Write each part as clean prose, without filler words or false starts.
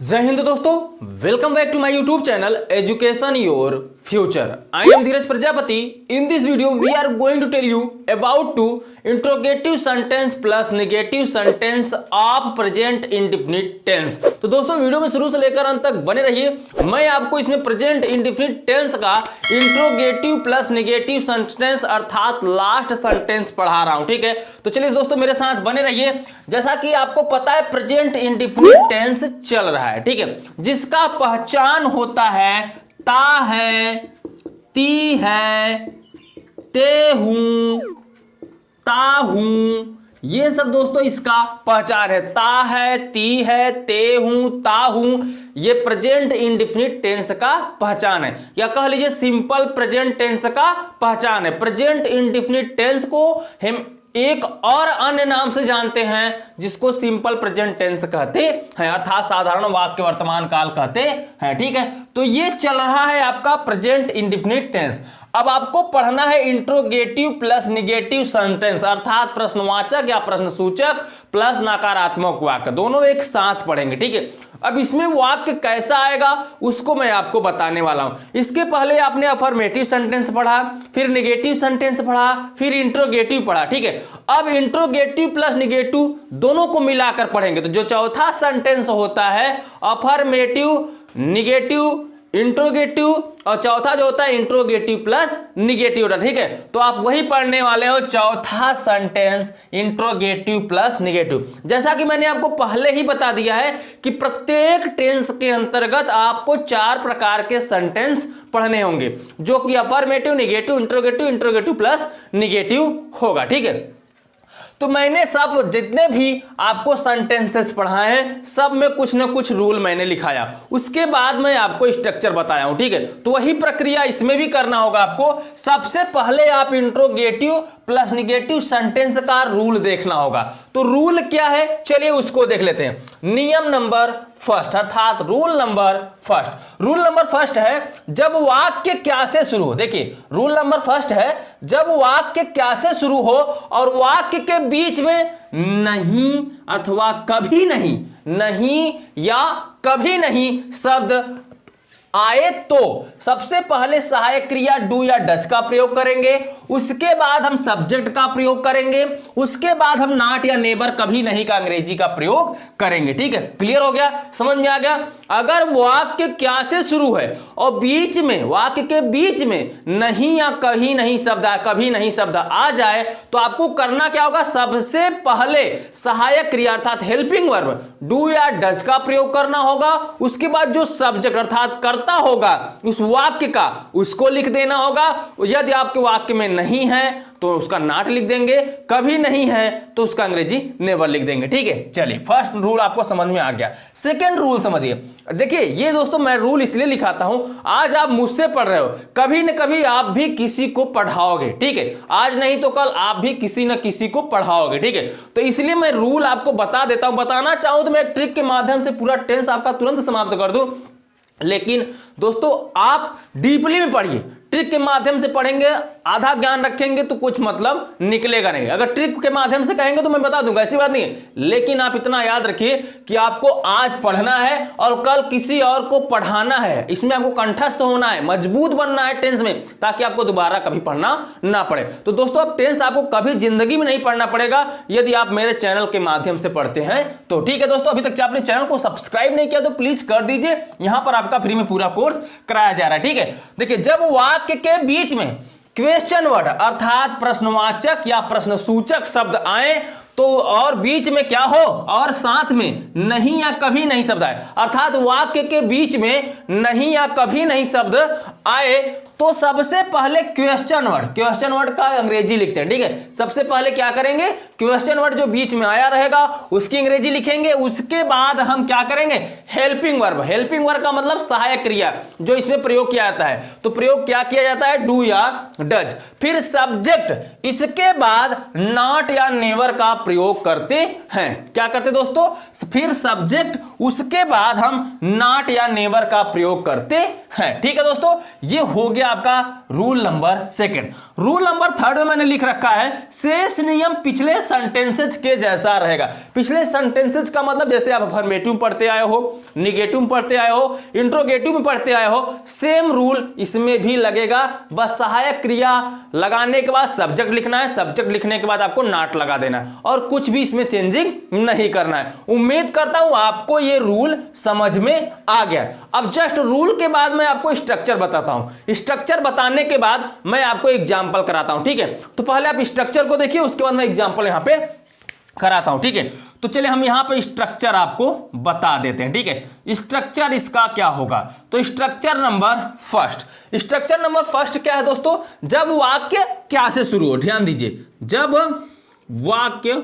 जय हिंद दोस्तों, welcome back to my YouTube channel education your future. I am Dheeraj Prajapati. In this video we are going to tell you about two interrogative sentence plus negative sentence of present indefinite tense. तो दोस्तों video में शुरू से लेकर अंत तक बने रहिए। मैं आपको इसमें प्रेजेंट इंडेफिनिट टेंस का इंट्रोगेटिव प्लस नेगेटिव सेंटेंस अर्थात लास्ट सेंटेंस पढ़ा रहा हूं। ठीक है, तो चलिए दोस्तों मेरे साथ बने रहिए। जैसा कि आपको पता है प्रेजेंट इंडेफिनिट टेंस चल रहा है, ठीक है, जिसका पहचान होता है ता है, ती है, ते हूं, ता हूं, ये सब दोस्तों इसका पहचान है। ता है, ती है, ते हूं, ता हूं, ये प्रेजेंट इंडेफिनिट टेंस का पहचान है, या कह लीजिए सिंपल प्रेजेंट टेंस का पहचान है। प्रेजेंट इंडेफिनिट टेंस को हम एक और अन्य नाम से जानते हैं जिसको सिंपल प्रेजेंट टेंस कहते हैं, अर्थात साधारण वाक्य वर्तमान काल कहते हैं। ठीक है, तो ये चल रहा है आपका प्रेजेंट इंडेफिनिट टेंस। अब आपको पढ़ना है इंट्रोगेटिव प्लस नेगेटिव सेंटेंस अर्थात प्रश्नवाचक या प्रश्नसूचक प्लस नकारात्मक वाक्य, दोनों एक साथ पढ़ेंगे। ठीक है, अब इसमें वाक्य कैसा आएगा उसको मैं आपको बताने वाला हूं। इसके पहले आपने अफर्मेटिव सेंटेंस पढ़ा, फिर नेगेटिव सेंटेंस पढ़ा, फिर इंट्रोगेटिव पढ़ा। ठीक है, अब इंट्रोगेटिव प्लस नेगेटिव दोनों को मिलाकर पढ़ेंगे। तो जो चौथा सेंटेंस होता है अफर्मेटिव, निगेटिव, इंट्रोगेटिव, और चौथा जो होता है इंट्रोगेटिव प्लस निगेटिव होता है। ठीक है, तो आप वही पढ़ने वाले हो, चौथा सेंटेंस इंट्रोगेटिव प्लस निगेटिव। जैसा कि मैंने आपको पहले ही बता दिया है कि प्रत्येक टेंस के अंतर्गत आपको 4 प्रकार के सेंटेंस पढ़ने होंगे, जो कि affirmative, negative, interrogative, interrogative plus negative होगा। ठीक है, तो मैंने सब जितने भी आपको सेंटेंसेस पढ़ाए हैं सब में कुछ ना कुछ रूल मैंने लिखाया, उसके बाद मैं आपको स्ट्रक्चर बताया हूं। ठीक है, तो वही प्रक्रिया इसमें भी करना होगा आपको। सबसे पहले आप इंट्रोगेटिव प्लस निगेटिव सेंटेंस का रूल देखना होगा। तो रूल क्या है चलिए उसको देख लेते हैं। नियम नंबर फर्स्ट अर्थात rule number first. Rule number first है जब वाक्य क्या से शुरू हो। देखिए रूल नंबर फर्स्ट है जब वाक्य क्या से शुरू हो और वाक्य के बीच में नहीं अथवा कभी नहीं, नहीं या कभी नहीं शब्द आए तो सबसे पहले सहायक क्रिया डू या डज का प्रयोग करेंगे, उसके बाद हम सब्जेक्ट का प्रयोग करेंगे, उसके बाद हम नॉट या नेबर कभी नहीं का अंग्रेजी का प्रयोग करेंगे। ठीक है, क्लियर हो गया, समझ में आ गया। अगर वाक्य क्या से शुरू है और बीच में वाक्य के बीच में नहीं या कभी नहीं शब्द कभी नहीं शब्द आ जाए तो आपको करना क्या होगा, सबसे पहले सहायक क्रिया अर्थात हेल्पिंग वर्ब डू या डज का प्रयोग करना होगा। उसके बाद जो सब्जेक्ट अर्थात होगा उस वाक्य का उसको लिख देना होगा। यदि आपके वाक्य में नहीं है तो उसका नॉट लिख देंगे, कभी नहीं है तो उसका अंग्रेजी नेवर लिख देंगे। ठीक है, चलिए फर्स्ट रूल आपको समझ में आ गया। सेकंड रूल समझिए। देखिए ये दोस्तों मैं रूल इसलिए लिखाता हूं, आज आप मुझसे पढ़ रहे हो, कभी न कभी आप भी किसी को पढ़ाओगे। ठीक है, आज नहीं तो कल आप भी किसी न किसी को पढ़ाओगे। ठीक है, तो इसलिए मैं रूल आपको बता देता हूं। बताना चाहूं तो मैं एक ट्रिक के माध्यम से पूरा टेंस आपका तुरंत समाप्त कर दूं, लेकिन दोस्तों आप डीपली में पढ़िए। ट्रिक के माध्यम से पढ़ेंगे, आधा ज्ञान रखेंगे तो कुछ मतलब निकलेगा नहीं। अगर ट्रिक के माध्यम से कहेंगे तो मैं बता दूंगा, ऐसी बात नहीं है, लेकिन आप इतना याद रखिए कि आपको आज पढ़ना है और कल किसी और को पढ़ाना है। इसमें आपको कंठस्थ होना है, मजबूत बनना है टेंस में, ताकि आपको दोबारा कभी पढ़ना ना पड़े। तो दोस्तों अब टेंस आपको कभी जिंदगी में नहीं पढ़ना पड़ेगा यदि आप मेरे चैनल के माध्यम से पढ़ते हैं तो। ठीक है दोस्तों, अभी तक आपने चैनल को सब्सक्राइब नहीं किया तो प्लीज कर दीजिए, यहां पर आपका फ्री में पूरा कोर्स कराया जा रहा है। ठीक है, देखिए जब वाक्य के बीच में क्वेश्चन वर्ड अर्थात प्रश्नवाचक या प्रश्नसूचक शब्द आए तो और बीच में क्या हो और साथ में नहीं या कभी नहीं शब्द आए, अर्थात वाक्य के बीच में नहीं या कभी नहीं शब्द आए तो सबसे पहले क्वेश्चन वर्ड का अंग्रेजी लिखते हैं। ठीक है, सबसे पहले क्या करेंगे, क्वेश्चन वर्ड जो बीच में आया रहेगा उसकी अंग्रेजी लिखेंगे। उसके बाद हम क्या करेंगे, हेल्पिंग वर्ब का मतलब सहायक क्रिया जो इसमें प्रयोग किया जाता है। तो प्रयोग क्या किया जाता है, डू या डज, फिर सब्जेक्ट, इसके बाद नॉट या नेवर का प्रयोग करते हैं। क्या करते दोस्तों? फिर सब्जेक्ट, उसके बाद हम नॉट या नेवर का प्रयोग करते हैं। ठीक है दोस्तों, ये हो गया आपका rule number second. Rule number third में मैंने लिख रखा है शेष नियम पिछले सेंटेंसेज के जैसा रहेगा। पिछले सेंटेंसेज का मतलब जैसे आप अफर्मेटिव पढ़ते आए हो, निगेटिव पढ़ते आए हो, इंट्रोगेटिव में पढ़ते आए हो, सेम रूल इसमें भी लगेगा। बस सहायक क्रिया लगाने के बाद सब्जेक्ट लिखना है, सब्जेक्ट लिखने के बाद आपको नॉट लगा देना है और कुछ भी इसमें चेंजिंग नहीं करना है। उम्मीद करता हूं आपको ये रूल समझ में आ गया। अब जस्ट रूल के बाद मैं आपको स्ट्रक्चर बताता हूं। स्ट्रक्चर बताने के बाद मैं आपको एग्जांपल कराता हूं। ठीक है, तो पहले आप स्ट्रक्चर को देखिए, उसके बाद मैं एग्जांपल यहां पे कराता हूं। ठीक है, तो चलिए हम यहां पे स्ट्रक्चर आपको बता देते हैं। ठीक है, स्ट्रक्चर इसका क्या होगा? तो structure number first, structure number first क्या है दोस्तों? जब वाक्य क्या से शुरू हो, ध्यान दीजिए, जब वाक्य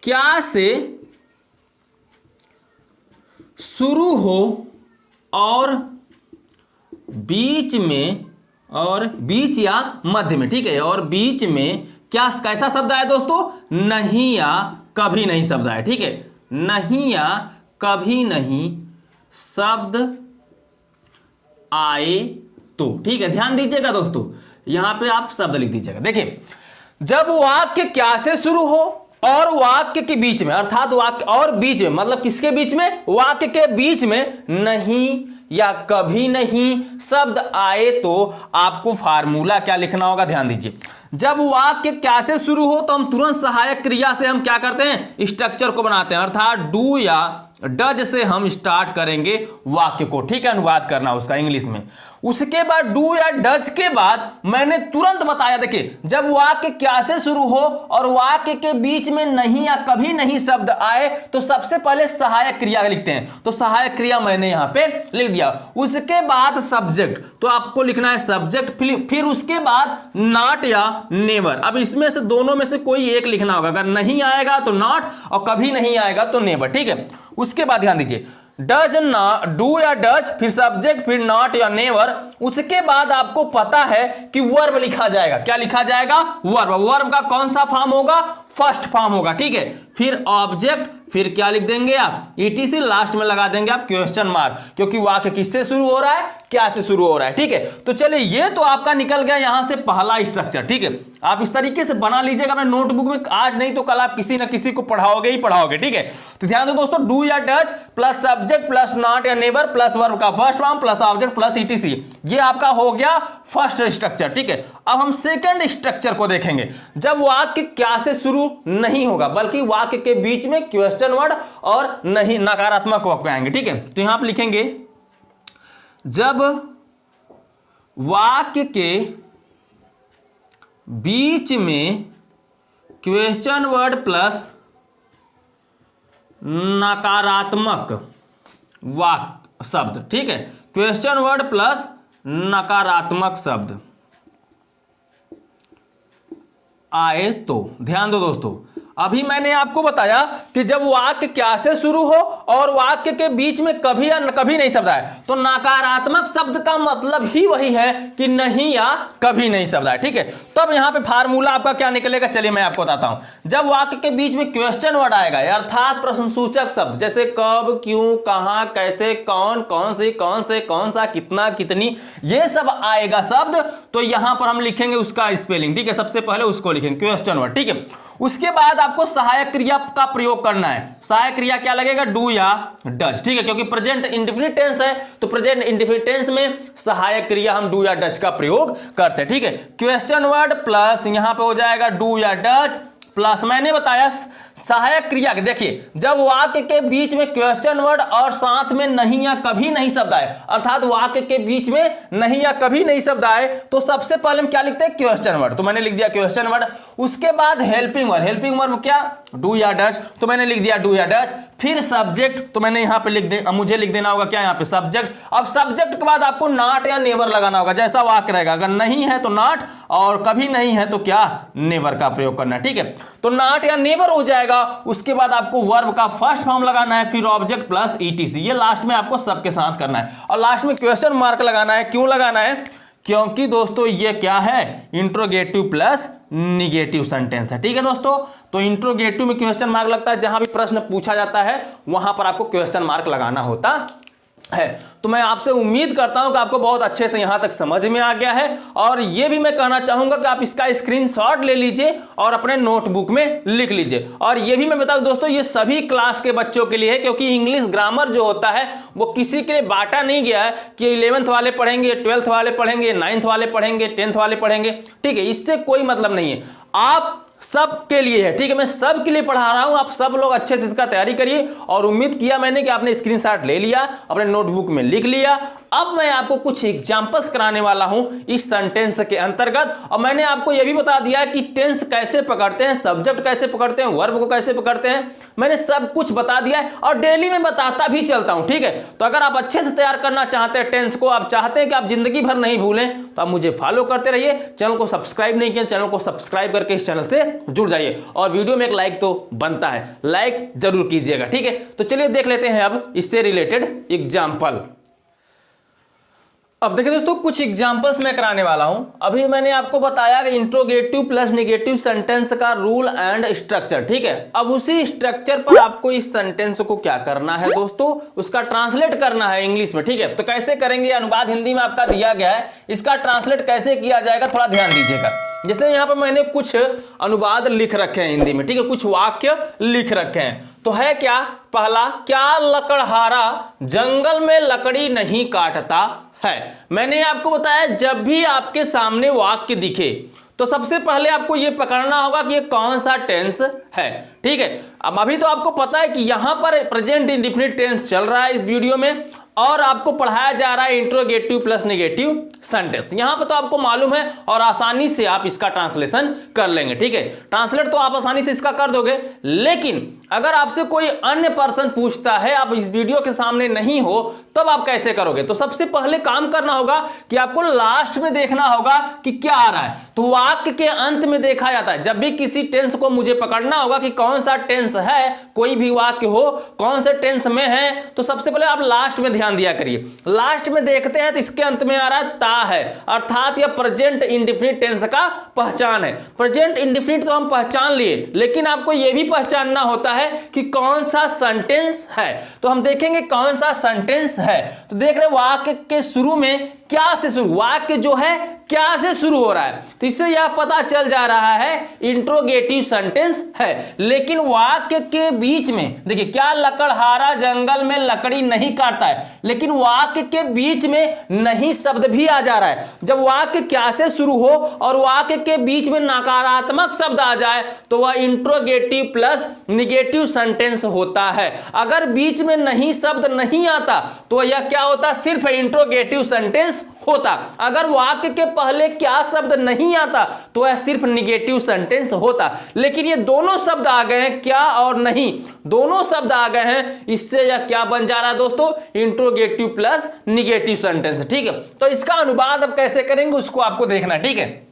क्या से शुरू हो और बीच में, और बीच या मध्य में, ठीक है, और बीच में क्या कैसा शब्द आया दोस्तों? नहीं या कभी नहीं शब्द आया। ठीक है, नहीं या कभी नहीं शब्द आए तो। ठीक है, ध्यान दीजिएगा दोस्तों, यहां पे आप शब्द लिख दीजिएगा। देखिए, जब वाक्य क्या से शुरू हो और वाक्य के बीच में, अर्थात वाक्य और बीच में, मतलब किसके बीच में? वाक्य के बीच में नहीं या कभी नहीं शब्द आए तो आपको फार्मूला क्या लिखना होगा? ध्यान दीजिए, जब वाक्य क्या से शुरू हो तो हम तुरंत सहायक क्रिया से हम क्या करते हैं? स्ट्रक्चर को बनाते हैं, अर्थात डू या डज से हम स्टार्ट करेंगे वाक्य को। ठीक है, अनुवाद करना उसका इंग्लिश में। उसके बाद डू या डज के बाद मैंने तुरंत बताया, देखिए, जब वाक्य क्या से शुरू हो और वाक्य के बीच में नहीं या कभी नहीं शब्द आए तो सबसे पहले सहायक क्रिया लिखते हैं। तो सहायक क्रिया मैंने यहां पे लिख दिया। उसके बाद सब्जेक्ट, तो आपको लिखना है सब्जेक्ट, फिर उसके बाद नॉट या नेवर। अब इसमें से दोनों में से कोई एक लिखना होगा, अगर नहीं आएगा तो नॉट और कभी नहीं आएगा तो नेवर। ठीक है, उसके बाद ध्यान दीजिए, डज ना, डू या डज, फिर सब्जेक्ट, फिर नॉट या नेवर। उसके बाद आपको पता है कि वर्ब लिखा जाएगा। क्या लिखा जाएगा? वर्ब। वर्ब का कौन सा फॉर्म होगा? फर्स्ट फॉर्म होगा। ठीक है, फिर ऑब्जेक्ट, फिर क्या लिख देंगे आप? ईटीसी, लास्ट में लगा देंगे आप क्वेश्चन मार्क, क्योंकि वाक्य किससे शुरू हो रहा है? क्या से शुरू हो रहा है। ठीक है, तो चलिए, ये तो आपका निकल गया यहां से पहला स्ट्रक्चर। ठीक है, आप इस तरीके से बना लीजिएगा अपने नोटबुक में, आज नहीं तो कल आप किसी ना किसी को पढ़ाओगे ही पढ़ाओगे। ठीक है, तो ध्यान दो दोस्तों, डू या does plus subject plus not या नेवर प्लस वर्ब का first form plus object plus etc, ये आपका हो गया फर्स्ट स्ट्रक्चर। ठीक है, अब हम सेकंड स्ट्रक्चर को देखेंगे। जब वाक्य क्या से शुरू नहीं होगा बल्कि वाक्य के बीच में क्वेश्चन वर्ड और नहीं नकारात्मक वाक्य आएंगे। ठीक है, तो यहां आप लिखेंगे, जब वाक्य के बीच में क्वेश्चन वर्ड प्लस नकारात्मक वाक्य शब्द, ठीक है, क्वेश्चन वर्ड प्लस नकारात्मक शब्द आए तो। ध्यान दो दोस्तों, अभी मैंने आपको बताया कि जब वाक्य क्या से शुरू हो और वाक्य के बीच में कभी या कभी नहीं शब्द आए तो नकारात्मक शब्द का मतलब ही वही है कि नहीं या कभी नहीं शब्द आए। ठीक है, तब यहां पे फार्मूला आपका क्या निकलेगा? चलिए मैं आपको बताता हूं। जब वाक्य के बीच में क्वेश्चन वर्ड आएगा अर्थात प्रश्नसूचक शब्द, जैसे कब, क्यों, कहां, कैसे, कौन, कौन सी, कौन से, कौन सा, कितना, कितनी, ये सब आएगा शब्द, तो यहां पर हम लिखेंगे उसका स्पेलिंग। ठीक है, सबसे पहले उसको लिखेंगे क्वेश्चन वर्ड। ठीक है, उसके बाद आपको सहायक क्रिया का प्रयोग करना है। सहायक क्रिया क्या लगेगा? डू या डज। ठीक है, क्योंकि प्रेजेंट इंडेफिनिट टेंस है तो प्रेजेंट इंडेफिनिट टेंस में सहायक क्रिया हम डू या डज का प्रयोग करते हैं। ठीक है, क्वेश्चन वर्ड प्लस यहां पे हो जाएगा डू या डज प्लस मैंने बताया सहायक क्रिया। देखिए, जब वाक्य के बीच में क्वेश्चन वर्ड और साथ में नहीं या कभी नहीं शब्द आए, अर्थात वाक्य के बीच में नहीं या कभी नहीं शब्द आए तो सबसे पहले हम क्या लिखते हैं? Question word. तो मैंने लिख दिया क्वेश्चन वर्ड। उसके बाद हेल्पिंग वर्ड, हेल्पिंग वर्ड क्या? डू या डज, तो मैंने लिख दिया डू या डज। फिर सब्जेक्ट, तो मैंने यहां पे लिख दे, मुझे लिख देना होगा क्या यहां पे? सब्जेक्ट। अब सब्जेक्ट के बाद आपको नॉट या नेवर लगाना होगा, जैसा वाक्य रहेगा। अगर नहीं है तो नॉट और कभी नहीं है तो क्या? नेवर का प्रयोग करना है। ठीक है, तो नॉट या नेवर हो जाएगा। उसके बाद आपको वर्ब का फर्स्ट फॉर्म लगाना है, फिर ऑब्जेक्ट प्लस ईटीसी, ये लास्ट में आपको सबके साथ करना है। और लास्ट में क्वेश्चन मार्क लगाना है। क्यों लगाना है? क्योंकि दोस्तों ये क्या है, इंट्रोगेटिव प्लस निगेटिव सेंटेंस है। ठीक है दोस्तों, तो इंट्रोगेटिव में क्वेश्चन मार्क लगता है, जहां भी प्रश्न पूछा जाता है वहां पर आपको क्वेश्चन मार्क लगाना होता है। तो मैं आपसे उम्मीद करता हूं कि आपको बहुत अच्छे से यहां तक समझ में आ गया है, और यह भी मैं कहना चाहूंगा कि आप इसका स्क्रीनशॉट ले लीजिए और अपने नोटबुक में लिख लीजिए। और यह भी मैं बताऊं दोस्तों, ये सभी क्लास के बच्चों के लिए है, क्योंकि इंग्लिश ग्रामर जो होता है वो किसी के लिए बांटा नहीं गया है कि 11th वाले पढ़ेंगे, 12th वाले पढ़ेंगे, 9th वाले पढ़ेंगे, 10th वाले पढ़ेंगे। ठीक है, इससे कोई मतलब नहीं है, आप सबके लिए है। ठीक है, मैं सबके लिए पढ़ा रहा हूं, आप सब लोग अच्छे से इसका तैयारी करिए। और उम्मीद किया मैंने कि आपने स्क्रीनशॉट ले लिया, अपने नोटबुक में लिख लिया। अब मैं आपको कुछ एग्जांपल्स कराने वाला हूं इस सेंटेंस के अंतर्गत, और मैंने आपको यह भी बता दिया कि टेंस कैसे पकड़ते हैं, सब्जेक्ट कैसे पकड़ते हैं, वर्ब को कैसे पकड़ते हैं, मैंने सब कुछ बता दिया है और डेली में बताता भी चलता हूं। ठीक है, तो अगर आप अच्छे से तैयार करना चाहते हैं टेंस को, आप चाहते हैं कि आप जिंदगी भर नहीं भूलें, तो आप मुझे फॉलो करते रहिए। चैनल को सब्सक्राइब नहीं किया, चैनल को सब्सक्राइब करके इस चैनल से जुड़ जाइए, और वीडियो में एक लाइक तो बनता है, लाइक जरूर कीजिएगा। ठीक है, तो चलिए देख लेते हैं अब इससे रिलेटेड एग्जांपल। अब देखिए दोस्तों, कुछ एग्जांपल्स मैं कराने वाला हूं। अभी मैंने आपको बताया कि इंट्रोगेटिव प्लस निगेटिव सेंटेंस का रूल एंड स्ट्रक्चर। ठीक है, अब उसी स्ट्रक्चर पर आपको इस सेंटेंस को क्या करना है दोस्तों, उसका ट्रांसलेट करना है इंग्लिश में। ठीक है, तो कैसे करेंगे, अनुवाद हिंदी में आपका दिया गया है, इसका ट्रांसलेट कैसे किया जाएगा थोड़ा ध्यान दीजिएगा। जैसे यहां पर मैंने कुछ अनुवाद लिख रखे हैं हिंदी में। ठीक है, कुछ वाक्य लिख रखे हैं। तो है क्या, पहला, क्या लकड़हारा जंगल में लकड़ी नहीं काटता है। मैंने आपको बताया जब भी आपके सामने वाक्य दिखे तो सबसे पहले आपको यह पकड़ना होगा कि ये कौन सा टेंस है। ठीक है, अब अभी तो आपको पता है कि यहां पर प्रेजेंट इंडेफिनिट टेंस चल रहा है इस वीडियो में, और आपको पढ़ाया जा रहा है इंट्रोगेटिव प्लस नेगेटिव सेंटेंस। यहां पर तो आपको मालूम है और आसानी से आप इसका ट्रांसलेशन कर लेंगे। ठीक है, ट्रांसलेट तो आप आसानी से इसका कर दोगे, लेकिन अगर आपसे कोई अन्य पर्सन पूछता है, आप इस वीडियो के सामने नहीं हो, तब आप कैसे करोगे। तो सबसे पहले काम करना होगा कि आपको लास्ट में देखना होगा कि क्या आ रहा है। तो वाक्य के अंत में देखा जाता है, जब भी किसी टेंस को मुझे पकड़ना होगा कि कौन सा टेंस है, कोई भी वाक्य हो कौन से टेंस में है, तो सबसे पहले आप लास्ट में ध्यान दिया करिए। लास्ट में देखते हैं तो इसके अंत में आ रहा है ता है, अर्थात यह प्रेजेंट इंडेफिनिट टेंस का पहचान है। प्रेजेंट इंडेफिनिट तो हम पहचान लिए, लेकिन आपको यह भी पहचानना होता है कि कौन सा सेंटेंस है। तो हम देखेंगे कौन सा सेंटेंस है। तो देख रहे वाक्य के शुरू में क्या से शुरू, वाक्य जो है क्या से शुरू हो रहा है, तो इससे यह पता चल जा रहा है इंट्रोगेटिव सेंटेंस है। लेकिन वाक्य के बीच में देखिए, क्या लकड़हारा जंगल में लकड़ी नहीं काटता है, लेकिन वाक्य के बीच में नहीं शब्द भी आ जा रहा है। जब वाक्य क्या से शुरू हो और वाक्य के बीच में नकारात्मक शब्द आ जाए तो वह इंट्रोगेटिव प्लस निगेटिव सेंटेंस होता है। अगर बीच में नहीं शब्द नहीं आता तो यह क्या होता, सिर्फ इंट्रोगेटिव सेंटेंस होता। अगर वाक्य के पहले क्या शब्द नहीं आता तो वह सिर्फ निगेटिव सेंटेंस होता। लेकिन ये दोनों शब्द आ गए हैं, क्या और नहीं, दोनों शब्द आ गए हैं, इससे यह क्या बन जा रहा है दोस्तों, इंट्रोगेटिव प्लस निगेटिव सेंटेंस। ठीक है, तो इसका अनुवाद अब कैसे करेंगे उसको आपको देखना। ठीक है,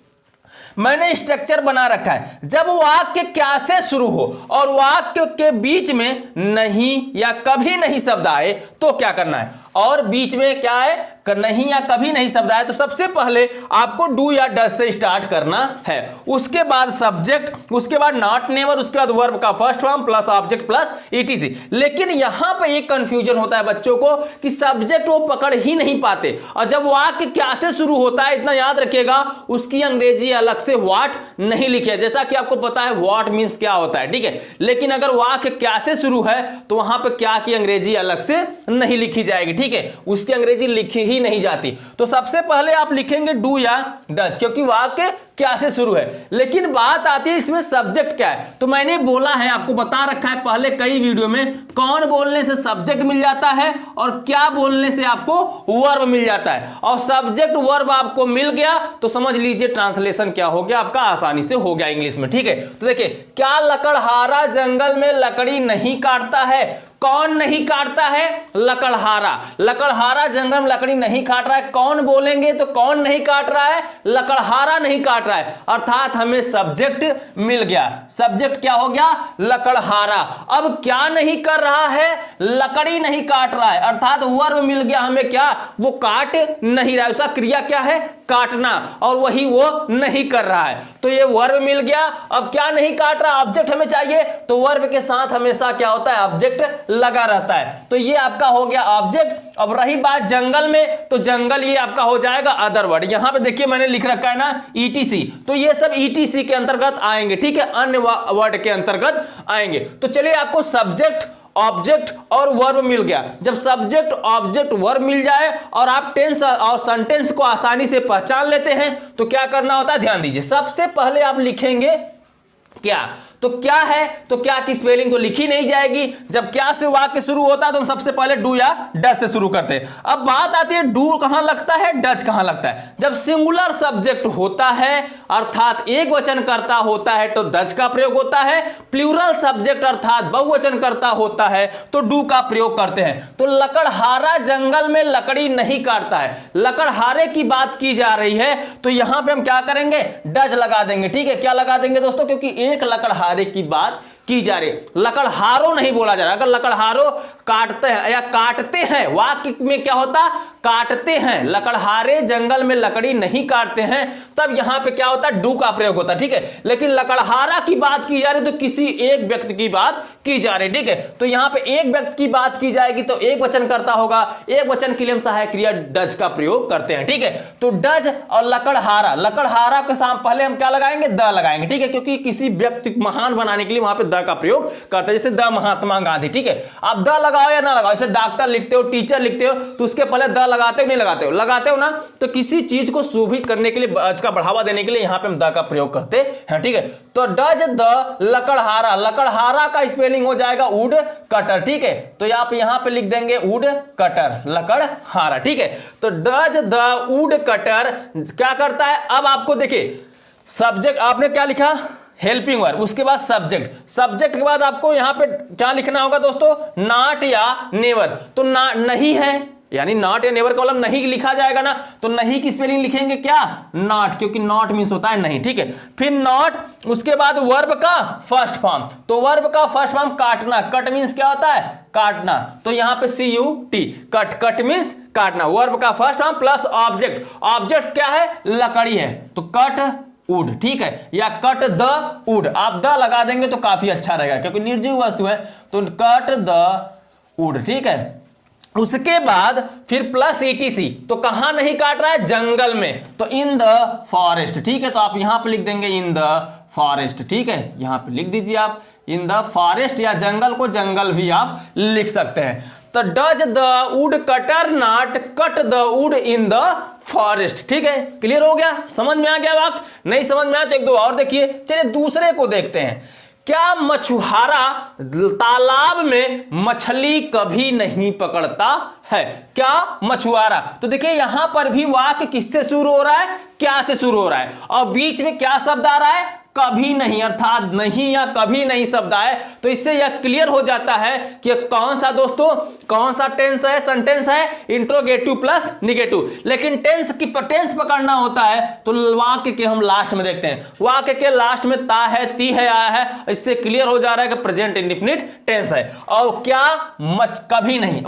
मैंने स्ट्रक्चर बना रखा है, जब वाक्य क्या से शुरू हो और वाक्य के बीच में नहीं या कभी नहीं शब्द आए तो क्या करना है, और बीच में क्या है, नहीं या कभी नहीं शब्द आए, तो सबसे पहले आपको डू या डज से स्टार्ट करना है। उसके बाद सब्जेक्ट, उसके बाद नॉट नेवर, उसके बाद वर्ब का first form plus object plus etc. लेकिन यहां पे एक कंफ्यूजन होता है बच्चों को कि सब्जेक्ट वो पकड़ ही नहीं पाते, और जब वाक्य क्या से शुरू होता है, इतना याद रखिएगा, उसकी अंग्रेजी अलग से व्हाट नहीं लिखी है। जैसा कि आपको पता है व्हाट मींस क्या होता है। ठीक है, लेकिन अगर वाक्य क्या से शुरू है तो वहां पे क्या की अंग्रेजी अलग से नहीं लिखी जाएगी। ठीक है, उसकी अंग्रेजी लिखी ही नहीं जाती। तो सबसे पहले आप लिखेंगे डू या डज, क्योंकि वाक्य क्या से शुरू है। लेकिन बात आती है इसमें सब्जेक्ट क्या है, तो मैंने बोला है, आपको बता रखा है पहले कई वीडियो में, कौन बोलने से सब्जेक्ट मिल जाता है और क्या बोलने से आपको वर्ब मिल जाता है। और सब्जेक्ट वर्ब आपको मिल गया तो समझ लीजिए ट्रांसलेशन क्या हो गया आपका, आसानी से हो गया इंग्लिश में। ठीक है, तो देखिए, क्या लकड़हारा जंगल में लकड़ी नहीं काटता है, कौन नहीं काटता है, लकड़हारा। लकड़हारा जंगल में लकड़ी नहीं काट रहा है, कौन बोलेंगे तो कौन नहीं काट रहा है, लकड़हारा नहीं काट रहा है, अर्थात हमें सब्जेक्ट मिल गया। सब्जेक्ट क्या हो गया, लकड़हारा। अब क्या नहीं कर रहा है, लकड़ी नहीं काट रहा है, अर्थात वर्ब मिल गया हमें, क्या वो काट नहीं रहा है, उसका क्रिया क्या है, काटना, और वही वो नहीं कर रहा है। तो ये वर्ब मिल गया। अब क्या नहीं काट रहा, ऑब्जेक्ट हमें चाहिए, तो वर्ब के साथ हमेशा क्या होता है, ऑब्जेक्ट लगा रहता है। तो ये आपका हो गया ऑब्जेक्ट। अब रही बात जंगल में, तो जंगल ये आपका हो जाएगा अदर वर्ड। यहां पे देखिए मैंने लिख रखा है ना ईटीसी, तो ये सब ईटीसी के अंतर्गत आएंगे, ठीक है, अन्य वर्ड के अंतर्गत आएंगे। तो चलिए आपको सब्जेक्ट, ऑब्जेक्ट और वर्ब मिल गया। जब सब्जेक्ट, ऑब्जेक्ट, वर्ब मिल जाए और आप टेंस और सेंटेंस को आसानी से पहचान लेते हैं, तो क्या करना होता है, ध्यान दीजिए। सबसे पहले आप लिखेंगे क्या, तो क्या है, तो क्या की स्पेलिंग तो लिखी नहीं जाएगी। जब क्या से वाक्य शुरू होता है तो हम सबसे पहले डू या डज से शुरू करते हैं। अब बात आती है डू कहां लगता है, डज कहां लगता है। जब सिंगुलर सब्जेक्ट होता है अर्थात एक वचन करता होता है तो डज का प्रयोग होता है, प्लूरल सब्जेक्ट अर्थात बहुवचन करता होता है तो डू का प्रयोग करते हैं। तो लकड़हारा जंगल में लकड़ी नहीं काटता है, लकड़हारे की बात की जा रही है, तो यहां पे हम क्या करेंगे, डज लगा देंगे, ठीक है। क्या लगा देंगे दोस्तों, क्योंकि एक लकड़हारे की बात की जा रही, लकड़हारो नहीं बोला जा रहा। अगर लकड़हारो काटते हैं या काटते हैं, वाक्य में क्या होता, काटते हैं, लकड़हारे जंगल में लकड़ी नहीं काटते हैं, तब यहां पे क्या होता है, डू का प्रयोग होता है, ठीक है। लेकिन लकड़हारा की बात की जा रही तो किसी एक व्यक्ति की बात की जा रही, ठीक है। तो यहां पे एक व्यक्ति की बात की जाएगी तो एक वचन करता होगा, एक वचन के लिए हम सहायक क्रिया डज का प्रयोग करते हैं, ठीक है। तो डज और लकड़हारा, लकड़हारा के साथ पहले हम क्या लगाएंगे, द लगाएंगे, ठीक है, क्योंकि किसी व्यक्ति महान बनाने के लिए वहां पे द का प्रयोग करते हैं, जैसे द महात्मा गांधी, ठीक है। आप द लगाओ या ना लगाओ, जैसे डॉक्टर लिखते हो, टीचर लिखते हो, तो उसके पहले द लगाते हो नहीं लगाते हो, लगाते हो ना। तो किसी चीज को शोभित करने के लिए, इसका बढ़ावा देने के लिए यहां पे हम द का प्रयोग करते हैं, ठीक है। तो डज द लकड़हारा, लकड़हारा का स्पेलिंग हो जाएगा वुड कटर, ठीक है। तो आप यहां पे लिख देंगे वुड कटर, लकड़हारा, ठीक है। तो डज द वुड कटर क्या करता है, अब आपको देखिए सब्जेक्ट आपने क्या लिखा, हेल्पिंग वर्ब, उसके बाद सब्जेक्ट, सब्जेक्ट के बाद आपको यहां पे क्या लिखना होगा दोस्तों, नॉट या नेवर। तो ना नहीं है, यानी नॉट या नेवर का मतलब नहीं लिखा जाएगा ना, तो नहीं की स्पेलिंग लिखेंगे क्या, नॉट, क्योंकि नॉट मींस होता है नहीं, ठीक है। फिर नॉट, उसके बाद वर्ब का फर्स्ट फॉर्म, तो वर्ब का फर्स्ट फॉर्म काटना, कट मींस क्या होता है, काटना, तो यहां पे CUT, कट, कट मींस काटना, वर्ब का first form plus object, object क्या है, लकड़ी है, तो कट वुड, ठीक है, या कट द वुड, आप द लगा देंगे तो काफी अच्छा रहेगा क्योंकि निर्जीव वस्तु है, तो कट द वुड, ठीक है। उसके बाद फिर प्लस ETC, तो कहां नहीं काट रहा है, जंगल में, तो इन द फॉरेस्ट, ठीक है। तो आप यहां पे लिख देंगे इन द फॉरेस्ट, ठीक है, यहां पे लिख दीजिए आप इन द फॉरेस्ट, या जंगल को जंगल भी आप लिख सकते हैं। तो does the wood cutter not cut the would in the forest, ठीक है, क्लियर हो गया, समझ में आ गया वाक्य, नहीं समझ में आया तो एक दो और देखिए। चलिए दूसरे को देखते हैं, क्या मछुआरा तालाब में मछली कभी नहीं पकड़ता है, क्या मछुआरा, तो देखिए यहां पर भी वाक्य किससे शुरू हो रहा है, क्या से शुरू हो रहा है, और बीच में क्या शब्द आ रहा है, कभी नहीं, अर्थात नहीं या कभी नहीं शब्द आए, तो इससे यह क्लियर हो जाता है कि कौन सा दोस्तों, कौन सा टेंस है, सेंटेंस है, इंट्रोगेटिव प्लस निगेटिव। लेकिन टेंस पकड़ना होता है तो वाक्य के हम लास्ट में देखते हैं, वाक्य के लास्ट में ता है, ती है, आया है, इससे क्लियर हो जा रहा है कि प्रेजेंट इंडेफिनिट टेंस है। और क्या कभी नहीं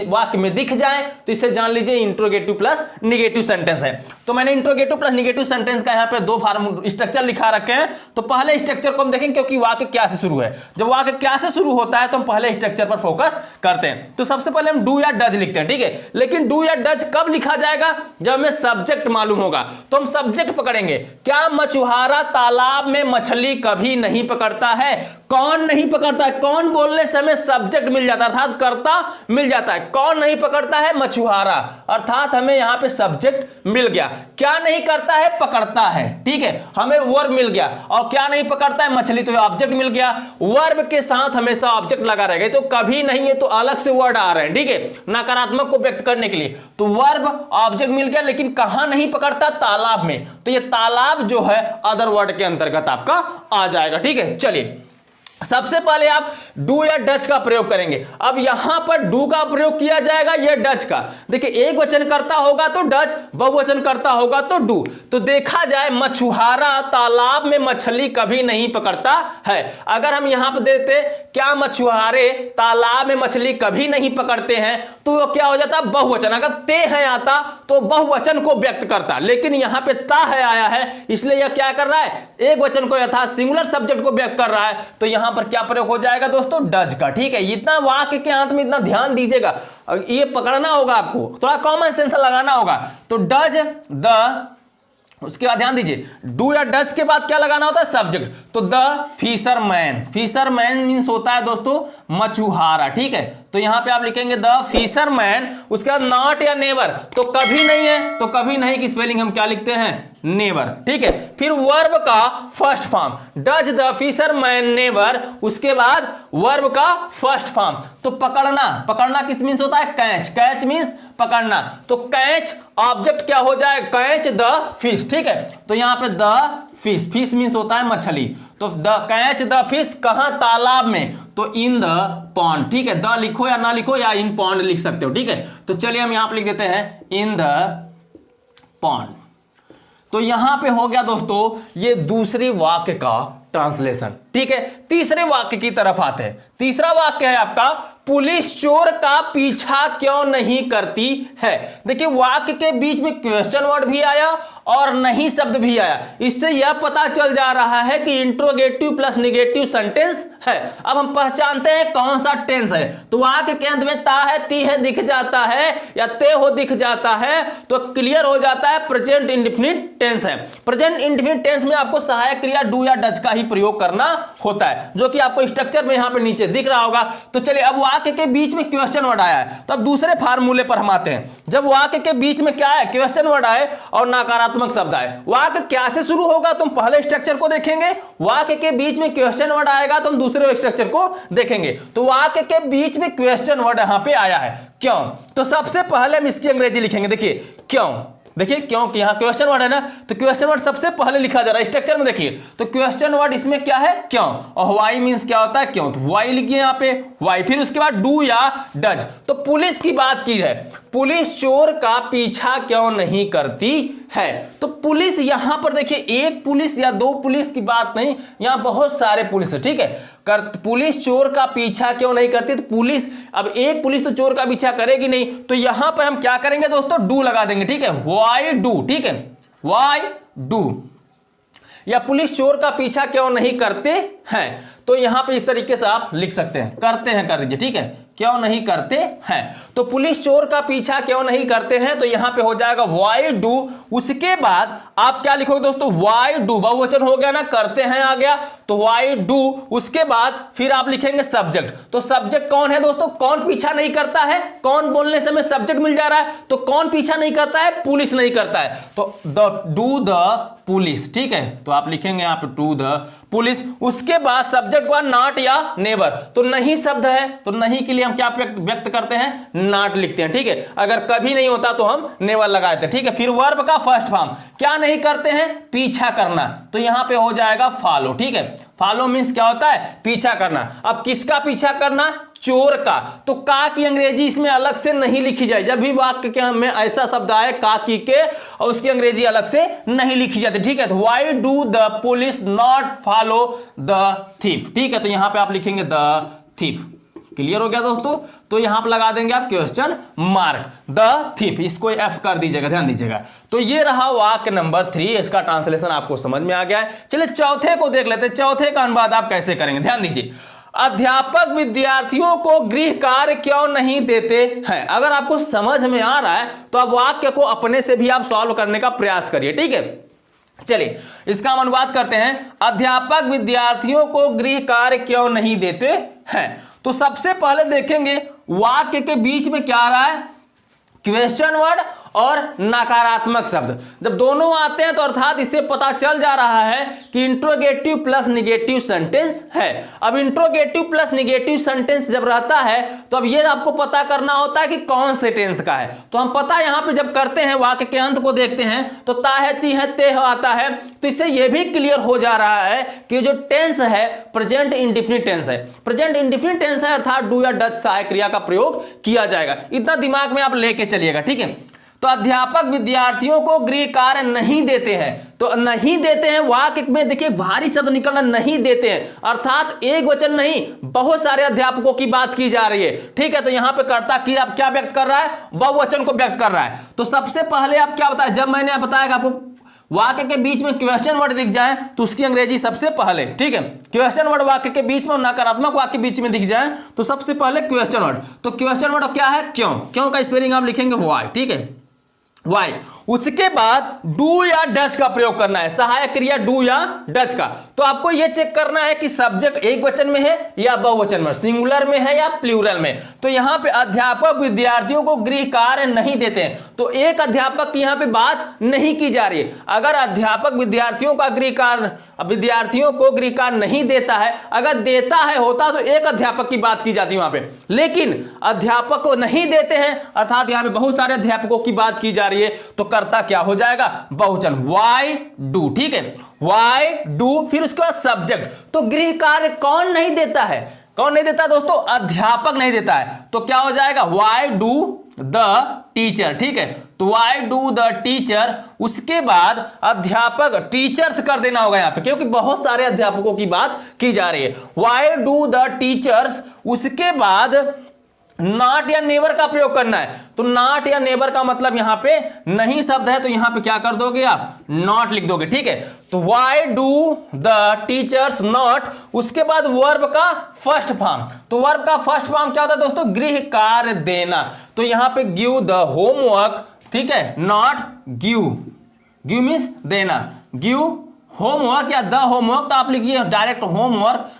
वाक्य में दिख जाए तो इसे जान लीजिए इंट्रोगेटिव प्लस निगेटिव सेंटेंस है। तो मैंने इंट्रोगेटिव प्लस निगेटिव सेंटेंस का यहां पे दो फॉर्म स्ट्रक्चर लिखा रखे हैं, तो पहले स्ट्रक्चर को हम देखेंगे क्योंकि वाक्य क्या से शुरू है। जब वाक्य क्या से शुरू होता है तो हम पहले स्ट्रक्चर पर फोकस करते हैं। तो सबसे पहले हम डू या डज लिखते हैं, ठीक है। लेकिन डू या डज कब लिखा जाएगा, जब हमें सब्जेक्ट मालूम होगा। तो हम सब्जेक्ट पकड़ेंगे, क्या मछुआरा तालाब में मछली कभी नहीं पकड़ता है, कौन नहीं पकड़ता है, कौन बोलने से हमें सब्जेक्ट मिल जाता है अर्थात कर्ता मिल जाता है, कौन नहीं पकड़ता है, मछुआरा, अर्थात हमें यहां पे सब्जेक्ट मिल गया। क्या नहीं करता है, पकड़ता है, ठीक है, हमें वर्ब मिल गया। और क्या नहीं पकड़ता है, मछली, तो ऑब्जेक्ट मिल गया। वर्ब के साथ हमेशा ऑब्जेक्ट लगा रहेगा, तो कभी नहीं है तो अलग से वर्ड आ रहे हैं, ठीक है, नकारात्मक को व्यक्त करने के लिए। तो वर्ब ऑब्जेक्ट मिल गया, लेकिन कहां नहीं पकड़ता, तालाब में, तो ये तालाब जो है अदर वर्ड के अंतर्गत आपका आ जाएगा, ठीक है। चलिए सबसे पहले आप डू या डज का प्रयोग करेंगे। अब यहां पर डू का प्रयोग किया जाएगा या डज का। देखिए एक वचन करता होगा तो डज, बहुवचन करता होगा तो डू। तो देखा जाए मछुआरा तालाब में मछली कभी नहीं पकड़ता है। अगर हम यहां पर देते क्या मछुआरे तालाब में मछली कभी नहीं पकड़ते हैं तो वो क्या हो जाता, बहुवचन। अगर ते है आता तो बहुवचन को व्यक्त करता, लेकिन यहां पे ता है आया है, इसलिए यह क्या कर रहा है, एक वचन को यथा सिंगुलर सब्जेक्ट को व्यक्त कर रहा है। तो यहां पर क्या प्रयोग हो जाएगा दोस्तों, डज का। ठीक है, इतना वाक्य के अंत में इतना ध्यान दीजिएगा, ये पकड़ना होगा आपको, थोड़ा कॉमन सेंस लगाना होगा। तो डज द, उसके बाद ध्यान दीजिए डू या डज के बाद क्या लगाना होता है, सब्जेक्ट। तो द फिशरमैन, फिशरमैन मींस होता है दोस्तों मछुआरा। ठीक है, तो यहां पे आप लिखेंगे द फिशरमैन। उसके बाद नॉट या नेवर, तो कभी नहीं है, तो कभी नहीं की स्पेलिंग हम क्या लिखते हैं, नेवर। ठीक है, फिर वर्ब का first form, does the fisherman never. उसके बाद वर्ब का फर्स्ट फॉर्म, तो पकड़ना, पकड़ना किस मींस होता है, कैच, कैच मींस पकड़ना। तो कैच ऑब्जेक्ट क्या हो जाए, कैच द फिश। ठीक है, तो यहां पे द फिश, फिश मींस होता है मछली। तो द कैच द फिश कहां, तालाब में, तो इन द पॉन्ड। ठीक है, द लिखो या ना लिखो या इन पॉन्ड लिख सकते हो। ठीक है, तो चलिए हम यहां पे लिख देते हैं इन द पॉन्ड। तो यहां पे हो गया दोस्तों ये दूसरे वाक्य का ट्रांसलेशन। ठीक है, तीसरे वाक्य की तरफ आते हैं। तीसरा वाक्य है आपका, पुलिस चोर का पीछा क्यों नहीं करती है। देखिए वाक्य के बीच में क्वेश्चन वर्ड भी आया और नहीं शब्द भी आया, इससे यह पता चल जा रहा है कि इंट्रोगेटिव प्लस नेगेटिव सेंटेंस है। अब हम पहचानते हैं कौन सा टेंस है। तो वाक्य के अंत में ता है, ती है दिख जाता है या ते हो दिख जाता है, तो क्लियर हो जाता है प्रेजेंट इंडेफिनिट टेंस है। प्रेजेंट इंडेफिनिट टेंस में आपको सहायक क्रिया डू या डज का ही प्रयोग करना होता है, जो कि आपको स्ट्रक्चर में यहां पे नीचे दिख रहा होगा। तो चलिए अब वाक्य के बीच में क्वेश्चन वर्ड आया है, तो अब दूसरे फार्मूले पर हम आते हैं। जब वाक्य के बीच में क्या है, क्वेश्चन वर्ड आए और नकारात्मक शब्द आए, वाक्य क्या से शुरू होगा, तुम पहले स्ट्रक्चर को देखेंगे। वाक्य के बीच में क्वेश्चन वर्ड आएगा तो हम दूसरे स्ट्रक्चर को देखेंगे। तो वाक्य के बीच में क्वेश्चन वर्ड यहां पे आया है, क्यों। तो सबसे पहले हम इसकी अंग्रेजी लिखेंगे। देखिए क्यों, देखिए क्योंकि यहां क्वेश्चन वर्ड है ना, तो क्वेश्चन वर्ड सबसे पहले लिखा जा रहा है स्ट्रक्चर में। देखिए तो क्वेश्चन वर्ड इसमें क्या है, क्यों, और वाई मींस क्या होता है, क्यों। तो वाई लिखिए यहां पे, वाई। फिर उसके बाद डू या डज। तो पुलिस की बात की है, पुलिस चोर का पीछा क्यों नहीं करती है। तो पुलिस यहां पर देखिए एक पुलिस या दो पुलिस की बात नहीं, यहां बहुत सारे पुलिस है। ठीक है, पुलिस चोर का पीछा क्यों नहीं करती, तो पुलिस, अब एक पुलिस तो चोर का पीछा करेगी नहीं, तो यहां पर हम क्या करेंगे दोस्तों, डू लगा देंगे। ठीक है, वाई डू। ठीक है, वाई डू, या पुलिस चोर का पीछा क्यों नहीं करते हैं। तो यहां पे इस तरीके से आप लिख सकते हैं, करते हैं कर दीजिए। ठीक है, क्यों नहीं करते हैं, तो पुलिस चोर का पीछा क्यों नहीं करते हैं, तो यहां पे हो जाएगा वाई डू। उसके बाद आप क्या लिखोगे दोस्तों, वाई डू, बहुवचन हो गया ना, करते हैं आ गया, तो वाई डू। उसके बाद फिर आप लिखेंगे सब्जेक्ट। तो सब्जेक्ट कौन है दोस्तों, कौन पीछा नहीं करता है, कौन बोलने से हमें सब्जेक्ट मिल जा रहा है, तो कौन पीछा नहीं करता है, पुलिस नहीं करता है, तो डू द पुलिस। ठीक है, तो आप लिखेंगे यहां पे टू द पुलिस। उसके बाद सब्जेक्ट हुआ नॉट या नेवर, तो नहीं शब्द है, तो नहीं के लिए हम क्या व्यक्त करते हैं, नॉट लिखते हैं। ठीक है, अगर कभी नहीं होता तो हम नेवर लगा देते हैं। ठीक है, फिर वर्ब का फर्स्ट फॉर्म, क्या नहीं करते हैं, पीछा करना, तो यहां पे हो जाएगा फॉलो। ठीक है, फॉलो मींस क्या होता है, पीछा करना। अब किसका पीछा करना, चोर का, तो का की अंग्रेजी इसमें अलग से नहीं लिखी जाए। जब भी वाक्य के में ऐसा शब्द आए का की के, और उसकी अंग्रेजी अलग से नहीं लिखी जाती। ठीक है, तो why do the police not follow the thief. ठीक है, तो यहां पे आप लिखेंगे द थीफ। क्लियर हो गया दोस्तों, तो यहां पर लगा देंगे आप क्वेश्चन मार्क, द थीफ, इसको एफ कर दीजिएगा, ध्यान दीजिएगा। तो ये रहा वाक्य नंबर 3, इसका ट्रांसलेशन आपको समझ में आ गया है। चलिए चौथे को देख लेते हैं, चौथे का अनुवाद आप कैसे करेंगे, ध्यान दीजिए। अध्यापक विद्यार्थियों को गृह कार्य क्यों नहीं देते हैं। अगर आपको समझ में आ रहा है तो आप वाक्य को अपने से भी आप सॉल्व करने का प्रयास करिए। ठीक है, चलिए इसका हम अनुवाद करते हैं। अध्यापक विद्यार्थियों को गृह कार्य क्यों नहीं देते हैं। तो सबसे पहले देखेंगे वाक्य के बीच में क्या आ रहा है, क्वेश्चन वर्ड और नकारात्मक शब्द। जब दोनों आते हैं तो अर्थात इससे पता चल जा रहा है कि इंट्रोगेटिव प्लस निगेटिव सेंटेंस है। अब इंट्रोगेटिव प्लस निगेटिव सेंटेंस जब रहता है तो अब ये आपको पता करना होता है कि कौन से टेंस का है। तो हम पता यहां पे जब करते हैं, वाक्य के अंत को देखते हैं तो ता है, ती है, ते आता है, तो इससे यह भी क्लियर हो जा रहा है कि जो टेंस है प्रेजेंट इंडेफिनिट टेंस है। प्रेजेंट इंडेफिनिट टेंस है अर्थात डू या डज सहायक क्रिया का प्रयोग किया जाएगा। इतना दिमाग में आप लेके चलिएगा, ठीक है। तो अध्यापक विद्यार्थियों को गृह कार्य नहीं देते हैं, तो नहीं देते हैं वाक्य में देखिए भारी शब्द निकलना, नहीं देते हैं अर्थात एक वचन नहीं बहुत सारे अध्यापकों की बात की जा रही है, ठीक है। तो यहां पे कर्ता की आप क्या व्यक्त कर रहा है, बहुवचन को व्यक्त कर रहा है। तो सबसे पहले आप क्या बताया, जब मैंने बताया कि आपको वाक्य के बीच में क्वेश्चन वर्ड दिख जाए तो उसकी अंग्रेजी सबसे पहले, ठीक है। क्वेश्चन वर्ड वाक्य के बीच में, नकारात्मक वाक्य के बीच में दिख जाए तो सबसे पहले क्वेश्चन वर्ड। तो क्वेश्चन वर्ड क्या है, क्यों। क्यों का स्पेलिंग आप लिखेंगे व्हाई, ठीक है, व्हाई। उसके बाद डू या डज का प्रयोग करना है, सहायक क्रिया डू या डज का। तो आपको यह चेक करना है कि सब्जेक्ट एक वचन में है या बहुवचन में, सिंगुलर में है या प्लूरल में। तो यहां पे अध्यापक विद्यार्थियों को गृह कार्य नहीं देते हैं, तो एक अध्यापक की यहां पे बात नहीं की जा रही है। अगर अध्यापक विद्यार्थियों का गृह कार्य, विद्यार्थियों को गृह कार्य नहीं देता है, अगर देता है होता तो एक अध्यापक की बात की जाती है वहां पे, लेकिन अध्यापक को नहीं देते हैं अर्थात यहां पे बहुत सारे अध्यापकों की बात की जा रही है। तो कर्ता क्या हो जाएगा, बहुवचन, व्हाई डू, ठीक है, व्हाई डू। फिर उसके बाद सब्जेक्ट। तो गृह कार्य कौन नहीं देता है, कौन नहीं देता दोस्तों, अध्यापक नहीं देता है। तो क्या हो जाएगा, व्हाई डू द टीचर, ठीक है। तो व्हाई डू द टीचर, उसके बाद अध्यापक, टीचर्स कर देना होगा यहां पे क्योंकि बहुत सारे अध्यापकों की बात की जा रही है। व्हाई डू द टीचर्स, उसके बाद नॉट या नेवर का प्रयोग करना है। तो नॉट या नेवर का मतलब यहां पे नहीं शब्द है, तो यहां पे क्या कर दोगे आप, नॉट लिख दोगे, ठीक है। तो why do the teachers not, उसके बाद वर्ब का फर्स्ट फॉर्म। तो वर्ब का फर्स्ट फॉर्म क्या होता है दोस्तों, गृह कार्य देना। तो यहां पे गिव द होमवर्क, ठीक है, नॉट गिव, गिव मींस देना, गिव होमवर्क या द होमवर्क, तो आप लिखिए डायरेक्ट होमवर्क,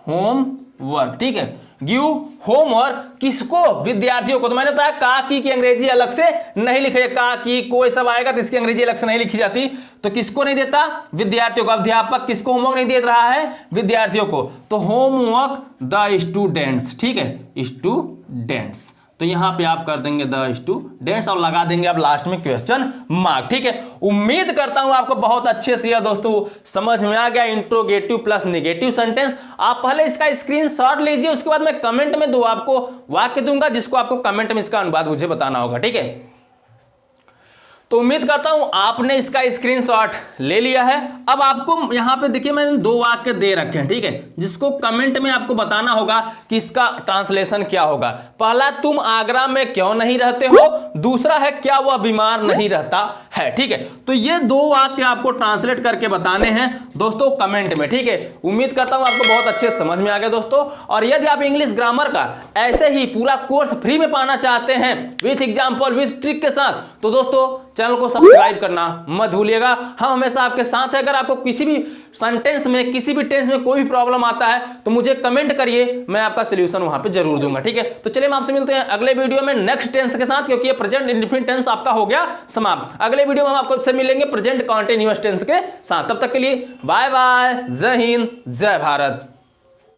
होमवर्क, ठीक है। गिव होमवर्क किसको, विद्यार्थियों को। तो मैंने बताया का की अंग्रेजी अलग से नहीं लिखे, का की कोई सब आएगा तो इसकी अंग्रेजी अलग से नहीं लिखी जाती। तो किसको नहीं देता, विद्यार्थियों को। अध्यापक किसको होमवर्क नहीं दे रहा है, विद्यार्थियों को। तो होमवर्क द स्टूडेंट्स, ठीक है, स्टूडेंट्स। तो यहां पे आप कर देंगे द स्टूडेंट्स और लगा देंगे आप लास्ट में क्वेश्चन मार्क, ठीक है। उम्मीद करता हूं आपको बहुत अच्छे से यह दोस्तों समझ में आ गया इंट्रोगेटिव प्लस नेगेटिव सेंटेंस। आप पहले इसका स्क्रीनशॉट लीजिए, उसके बाद मैं कमेंट में दो आपको वाक्य दूंगा जिसको आपको कमेंट में इसका अनुवाद मुझे बताना होगा, ठीक है। तो उम्मीद करता हूं आपने इसका स्क्रीनशॉट ले लिया है। अब आपको यहां पे देखिए मैंने दो वाक्य दे रखे हैं, ठीक है, जिसको कमेंट में आपको बताना होगा कि इसका ट्रांसलेशन क्या होगा। पहला, तुम आगरा में क्यों नहीं रहते हो, दूसरा है क्या वह बीमार नहीं रहता है, ठीक है। तो ये दो वाक्य आपको ट्रांसलेट करके बताने हैं दोस्तों कमेंट में, ठीक है। उम्मीद करता हूं आपको बहुत अच्छे समझ में आ गया दोस्तों। और यदि आप इंग्लिश ग्रामर का ऐसे ही पूरा कोर्स फ्री में पाना चाहते हैं विथ एग्जाम्पल विथ ट्रिक के साथ, तो दोस्तों चैनल को सब्सक्राइब करना मत भूलिएगा। हम हमेशा आपके साथ हैं। अगर आपको किसी भी सेंटेंस में, किसी भी टेंस में कोई भी प्रॉब्लम आता है तो मुझे कमेंट करिए, मैं आपका सॉल्यूशन वहां पे जरूर दूंगा, ठीक है। तो चलिए हम आपसे मिलते हैं अगले वीडियो में नेक्स्ट टेंस के साथ, क्योंकि ये प्रेजेंट इंडेफिनिट टेंस आपका हो गया समाप्त। अगले वीडियो में हम आपको मिलेंगे प्रेजेंट कंटीन्यूअस टेंस के साथ। तब तक के लिए बाय बाय, जय हिंद, जय भारत।